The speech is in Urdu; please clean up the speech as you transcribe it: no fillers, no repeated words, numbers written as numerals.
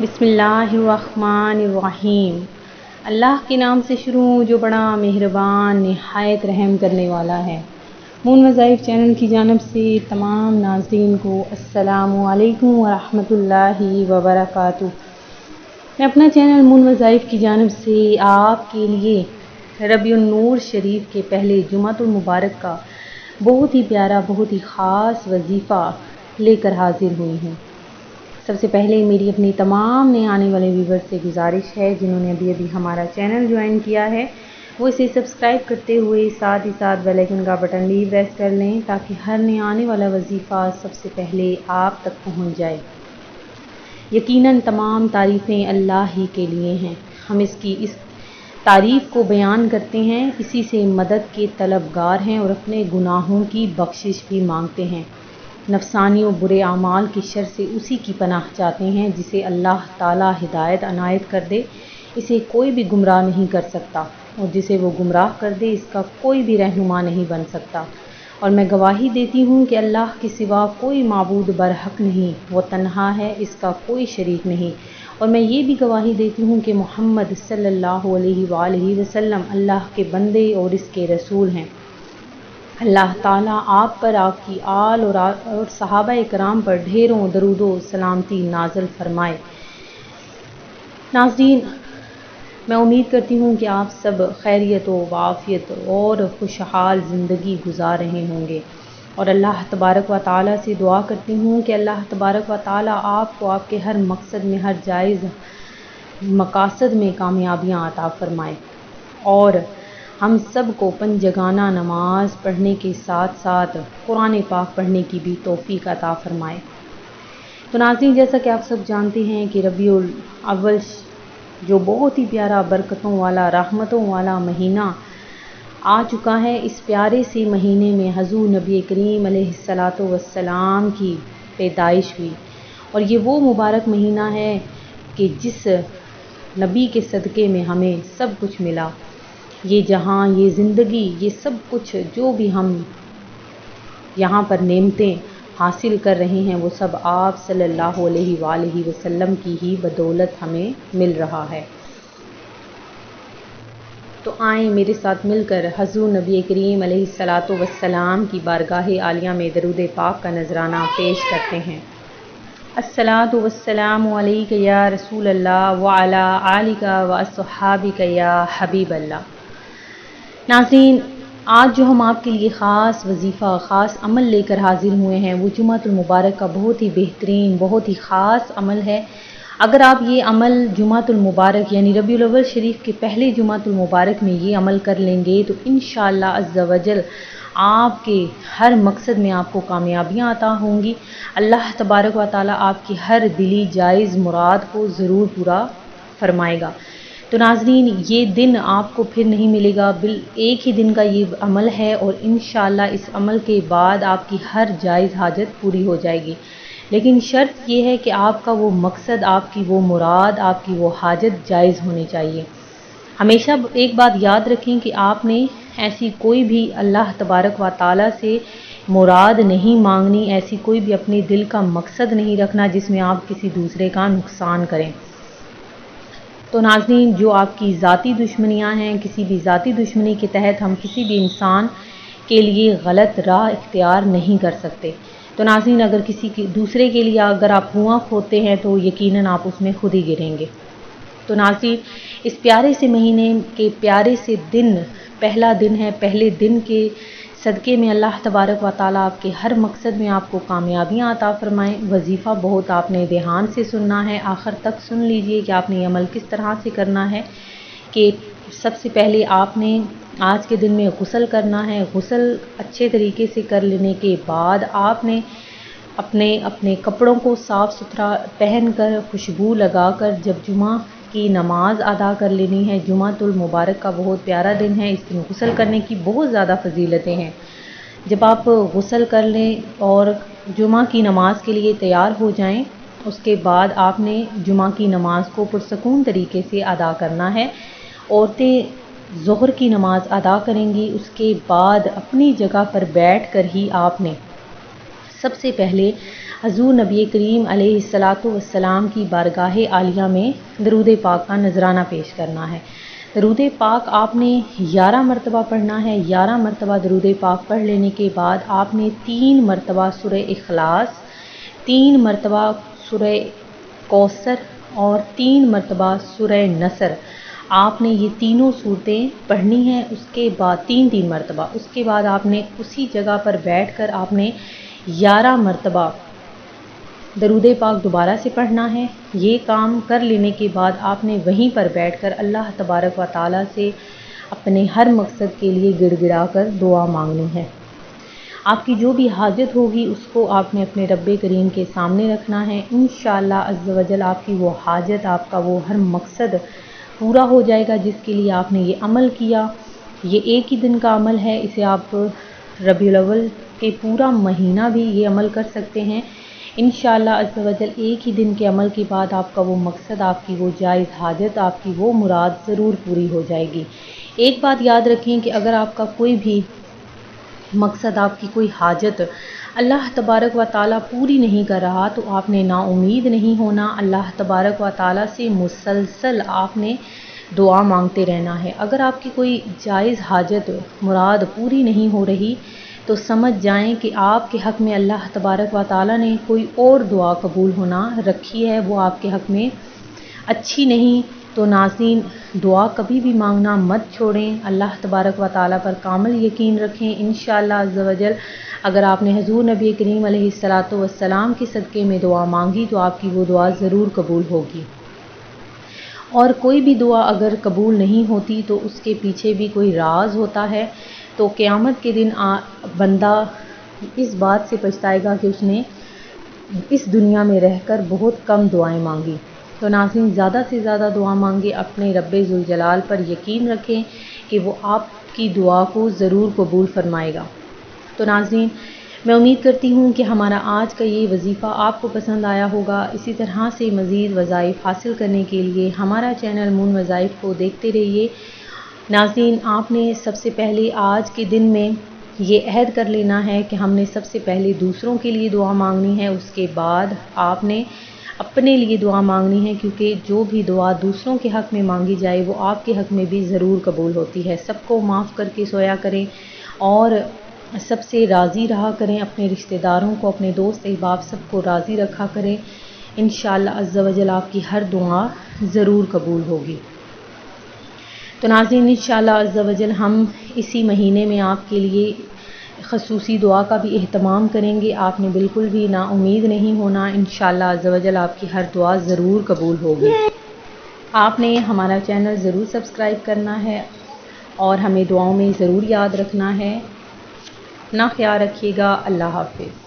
بسم اللہ الرحمن الرحیم۔ اللہ کے نام سے شروع جو بڑا مہربان نہایت رحم کرنے والا ہے۔ مون وظائف چینل کی جانب سے تمام ناظرین کو السلام علیکم ورحمۃ اللہ وبرکاتہ۔ میں اپنا چینل مون وظائف کی جانب سے آپ کے لیے ربیع النور شریف کے پہلے جمعۃ المبارک کا بہت ہی پیارا بہت ہی خاص وظیفہ لے کر حاضر ہوئی ہوں۔ سب سے پہلے میری اپنی تمام نئے آنے والے ویور سے گزارش ہے جنہوں نے ابھی ہمارا چینل جوائن کیا ہے وہ اسے سبسکرائب کرتے ہوئے ساتھ ہی ساتھ بیل آئیکن کا بٹن بھی پریس کر لیں تاکہ ہر نئے آنے والا وظیفہ سب سے پہلے آپ تک پہنچ جائے۔ یقیناً تمام تعریفیں اللہ ہی کے لیے ہیں۔ ہم اس تعریف کو بیان کرتے ہیں، اسی سے مدد کے طلبگار ہیں اور اپنے گناہوں کی بخشش بھی مانگتے ہیں۔ نفسانی و برے اعمال کی شر سے اسی کی پناہ چاہتے ہیں جسے اللہ تعالیٰ ہدایت عنایت کر دے، اسے کوئی بھی گمراہ نہیں کر سکتا، اور جسے وہ گمراہ کر دے اس کا کوئی بھی رہنما نہیں بن سکتا۔ اور میں گواہی دیتی ہوں کہ اللہ کے سوا کوئی معبود برحق نہیں، وہ تنہا ہے، اس کا کوئی شریک نہیں۔ اور میں یہ بھی گواہی دیتی ہوں کہ محمد صلی اللہ علیہ وآلہ وسلم اللہ کے بندے اور اس کے رسول ہیں۔ اللہ تعالیٰ آپ پر، آپ کی آل اور صحابہ کرام پر ڈھیروں درود و سلامتی نازل فرمائے۔ ناظرین، میں امید کرتی ہوں کہ آپ سب خیریت و عافیت اور خوشحال زندگی گزار رہے ہوں گے، اور اللہ تبارک و تعالیٰ سے دعا کرتی ہوں کہ اللہ تبارک و تعالیٰ آپ کو آپ کے ہر مقصد میں، ہر جائز مقاصد میں کامیابیاں عطا فرمائے، اور ہم سب کو پنجگانہ نماز پڑھنے کے ساتھ ساتھ قرآن پاک پڑھنے کی بھی توفیق عطا فرمائے۔ تو ناظرین، جیسا کہ آپ سب جانتے ہیں کہ ربیع الاول جو بہت ہی پیارا برکتوں والا رحمتوں والا مہینہ آ چکا ہے، اس پیارے سے مہینے میں حضور نبی کریم علیہ الصلاۃ والسلام کی پیدائش ہوئی، اور یہ وہ مبارک مہینہ ہے کہ جس نبی کے صدقے میں ہمیں سب کچھ ملا۔ یہ جہاں، یہ زندگی، یہ سب کچھ جو بھی ہم یہاں پر نعمتیں حاصل کر رہے ہیں وہ سب آپ صلی اللہ علیہ وآلہ وسلم کی ہی بدولت ہمیں مل رہا ہے۔ تو آئیں میرے ساتھ مل کر حضور نبی کریم علیہ الصلاۃ والسلام کی بارگاہ عالیہ میں درود پاک کا نذرانہ پیش کرتے ہیں۔ الصلاۃ والسلام علیک یا رسول اللہ وعلی آلک واصحابک یا حبیب اللہ۔ ناظرین، آج جو ہم آپ کے لیے خاص وظیفہ، خاص عمل لے کر حاضر ہوئے ہیں وہ جمعۃ المبارک کا بہت ہی بہترین، بہت ہی خاص عمل ہے۔ اگر آپ یہ عمل جمعۃ المبارک یعنی ربیع الاول شریف کے پہلے جمعۃ المبارک میں یہ عمل کر لیں گے تو انشاءاللہ عز و جل آپ کے ہر مقصد میں آپ کو کامیابیاں عطا ہوں گی۔ اللہ تبارک و تعالیٰ آپ کی ہر دلی جائز مراد کو ضرور پورا فرمائے گا۔ تو ناظرین، یہ دن آپ کو پھر نہیں ملے گا، ایک ہی دن کا یہ عمل ہے، اور انشاءاللہ اس عمل کے بعد آپ کی ہر جائز حاجت پوری ہو جائے گی۔ لیکن شرط یہ ہے کہ آپ کا وہ مقصد، آپ کی وہ مراد، آپ کی وہ حاجت جائز ہونی چاہیے۔ ہمیشہ ایک بات یاد رکھیں کہ آپ نے ایسی کوئی بھی اللہ تبارک و تعالیٰ سے مراد نہیں مانگنی، ایسی کوئی بھی اپنے دل کا مقصد نہیں رکھنا جس میں آپ کسی دوسرے کا نقصان کریں۔ تو ناظرین، جو آپ کی ذاتی دشمنیاں ہیں، کسی بھی ذاتی دشمنی کے تحت ہم کسی بھی انسان کے لیے غلط راہ اختیار نہیں کر سکتے۔ تو ناظرین، اگر کسی دوسرے کے لیے اگر آپ کنواں کھودتے ہیں تو یقیناً آپ اس میں خود ہی گریں گے۔ تو ناظرین، اس پیارے سے مہینے کے پیارے سے دن، پہلا دن ہے، پہلے دن کے صدقے میں اللہ تبارک و تعالیٰ آپ کے ہر مقصد میں آپ کو کامیابیاں عطا فرمائیں۔ وظیفہ بہت آپ نے دھیان سے سننا ہے، آخر تک سن لیجئے کہ آپ نے یہ عمل کس طرح سے کرنا ہے۔ کہ سب سے پہلے آپ نے آج کے دن میں غسل کرنا ہے۔ غسل اچھے طریقے سے کر لینے کے بعد آپ نے اپنے کپڑوں کو صاف ستھرا پہن کر، خوشبو لگا کر جب جمعہ کی نماز ادا کر لینی ہے۔ جمعۃ المبارک کا بہت پیارا دن ہے، اس دن غسل کرنے کی بہت زیادہ فضیلتیں ہیں۔ جب آپ غسل کر لیں اور جمعہ کی نماز کے لیے تیار ہو جائیں، اس کے بعد آپ نے جمعہ کی نماز کو پرسکون طریقے سے ادا کرنا ہے۔ عورتیں ظہر کی نماز ادا کریں گی، اس کے بعد اپنی جگہ پر بیٹھ کر ہی آپ نے سب سے پہلے حضور نبی کریم علیہ الصلاۃ والسلام کی بارگاہ عالیہ میں درود پاک کا نذرانہ پیش کرنا ہے۔ درود پاک آپ نے 11 مرتبہ پڑھنا ہے۔ 11 مرتبہ درود پاک پڑھ لینے کے بعد آپ نے 3 مرتبہ سورہ اخلاص، 3 مرتبہ سورہ کوثر اور 3 مرتبہ سورہ نصر، آپ نے یہ تینوں صورتیں پڑھنی ہیں۔ اس کے بعد 3 مرتبہ، اس کے بعد آپ نے اسی جگہ پر بیٹھ کر آپ نے 11 مرتبہ درود پاک دوبارہ سے پڑھنا ہے۔ یہ کام کر لینے کے بعد آپ نے وہیں پر بیٹھ کر اللہ تبارک و تعالیٰ سے اپنے ہر مقصد کے لیے گڑ گڑا کر دعا مانگنی ہے۔ آپ کی جو بھی حاجت ہوگی اس کو آپ نے اپنے رب کریم کے سامنے رکھنا ہے۔ انشاءاللہ عز و جل آپ کی وہ حاجت، آپ کا وہ ہر مقصد پورا ہو جائے گا جس کے لیے آپ نے یہ عمل کیا۔ یہ ایک ہی دن کا عمل ہے، اسے آپ ربیع الاول کے پورا مہینہ بھی یہ عمل کر سکتے ہیں۔ انشاءاللہ عز و جل ایک ہی دن کے عمل کے بعد آپ کا وہ مقصد، آپ کی وہ جائز حاجت، آپ کی وہ مراد ضرور پوری ہو جائے گی۔ ایک بات یاد رکھیں کہ اگر آپ کا کوئی بھی مقصد، آپ کی کوئی حاجت اللہ تبارک و تعالیٰ پوری نہیں کر رہا تو آپ نے نا امید نہیں ہونا۔ اللہ تبارک و تعالیٰ سے مسلسل آپ نے دعا مانگتے رہنا ہے۔ اگر آپ کی کوئی جائز حاجت مراد پوری نہیں ہو رہی تو سمجھ جائیں کہ آپ کے حق میں اللہ تبارک و تعالیٰ نے کوئی اور دعا قبول ہونا رکھی ہے، وہ آپ کے حق میں اچھی نہیں۔ تو ناظرین، دعا کبھی بھی مانگنا مت چھوڑیں، اللہ تبارک و تعالیٰ پر کامل یقین رکھیں۔ انشاءاللہ عز و جل اگر آپ نے حضور نبی کریم علیہ الصلاۃ والسلام کے صدقے میں دعا مانگی تو آپ کی وہ دعا ضرور قبول ہوگی۔ اور کوئی بھی دعا اگر قبول نہیں ہوتی تو اس کے پیچھے بھی کوئی راز ہوتا ہے، تو قیامت کے دن بندہ اس بات سے پچھتائے گا کہ اس نے اس دنیا میں رہ کر بہت کم دعائیں مانگی۔ تو ناظرین، زیادہ سے زیادہ دعا مانگے، اپنے رب ذوالجلال پر یقین رکھیں کہ وہ آپ کی دعا کو ضرور قبول فرمائے گا۔ تو ناظرین، میں امید کرتی ہوں کہ ہمارا آج کا یہ وظیفہ آپ کو پسند آیا ہوگا۔ اسی طرح سے مزید وظائف حاصل کرنے کے لیے ہمارا چینل مون وظائف کو دیکھتے رہیے۔ ناظرین، آپ نے سب سے پہلے آج کے دن میں یہ عہد کر لینا ہے کہ ہم نے سب سے پہلے دوسروں کے لیے دعا مانگنی ہے، اس کے بعد آپ نے اپنے لیے دعا مانگنی ہے، کیونکہ جو بھی دعا دوسروں کے حق میں مانگی جائے وہ آپ کے حق میں بھی ضرور قبول ہوتی ہے۔ سب کو معاف کر کے سویا کریں اور سب سے راضی رہا کریں، اپنے رشتہ داروں کو، اپنے دوست احباب سب کو راضی رکھا کریں۔ انشاءاللہ عز و جل آپ کی ہر دعا ضرور قبول ہوگی۔ تو ناظرین، انشاءاللہ عز و جل ہم اسی مہینے میں آپ کے لیے خصوصی دعا کا بھی اہتمام کریں گے۔ آپ نے بالکل بھی نا امید نہیں ہونا، انشاءاللہ عز و جل آپ کی ہر دعا ضرور قبول ہوگی۔ آپ نے ہمارا چینل ضرور سبسکرائب کرنا ہے اور ہمیں دعاؤں میں ضرور یاد رکھنا ہے۔ اپنا خیال رکھیے گا۔ اللہ حافظ۔